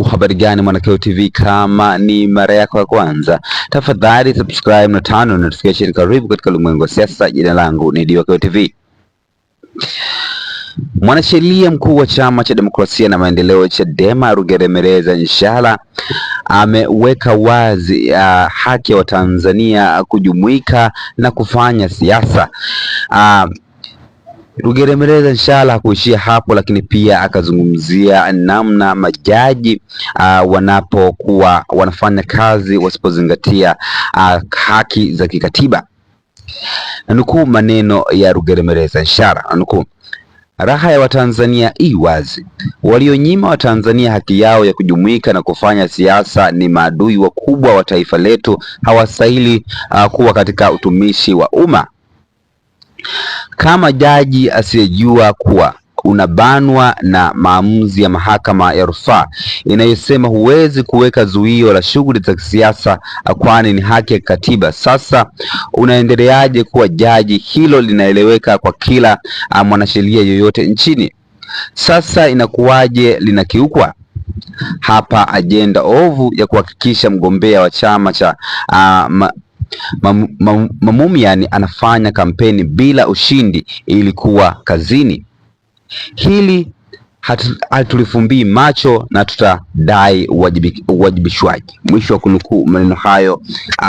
Habari gani Mwanakeo TV, kama ni mara yako ya kwanza, tafadhali subscribe na turn on notification. Karibu katika ulimwengu wa siasa. Jina langu ni Mwanakeo TV. Mwanasheria mkuu wa Chama cha Demokrasia na Maendeleo Chadema, Rugemeleza Nshala ameweka wazi haki ya Watanzania kujumuika na kufanya siasa. Rugemeleza Nshala hakuishia hapo, lakini pia akazungumzia namna majaji wanapokuwa wanafanya kazi wasipozingatia haki za kikatiba. Nukuu maneno ya Rugemeleza Nshala, nukuu: raha ya Watanzania i wazi. Walionyima Watanzania haki yao ya kujumuika na kufanya siasa ni maadui wakubwa wa taifa letu, hawastahili kuwa katika utumishi wa umma. Kama jaji asiyejua kuwa unabanwa na maamuzi ya mahakama ya rufaa inayosema huwezi kuweka zuio la shughuli za kisiasa kwani ni haki ya katiba, sasa unaendeleaje kuwa jaji? Hilo linaeleweka kwa kila mwanasheria yoyote nchini. Sasa inakuwaje linakiukwa? Hapa ajenda ovu ya kuhakikisha mgombea wa chama cha Mamumian anafanya kampeni bila ushindi ilikuwa kazini. Hili hatulifumbii macho na tutadai uwajibishwaji. Mwisho wa kunukuu maneno hayo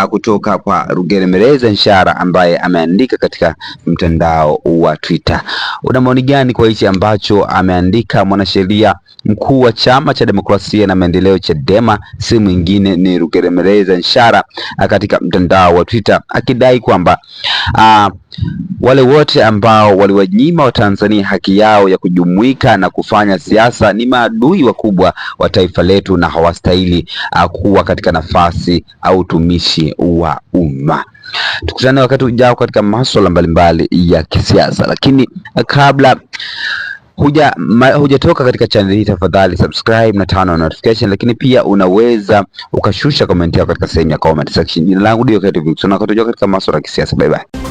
kutoka kwa Rugemeleza Nshala ambaye ameandika katika mtandao wa Twitter. Una maoni gani kwa hichi ambacho ameandika mwanasheria mkuu wa Chama cha Demokrasia na Maendeleo Chadema, si mwingine ni Rugemeleza Nshala, katika mtandao wa Twitter akidai kwamba wale wote ambao waliwanyima Watanzania haki yao ya kujumuika na kufanya siasa ni maadui wakubwa wa taifa letu na hawastahili kuwa katika nafasi au utumishi wa umma. Tukutane wakati ujao katika masuala mbalimbali ya kisiasa, lakini kabla hujatoka katika channel hii, tafadhali subscribe na turn on notification, lakini pia unaweza ukashusha comment yako katika sehemu ya comment section. Jina langu ndio Mwanakeo TV, tunakutana katika masuala ya kisiasa. Bye bye.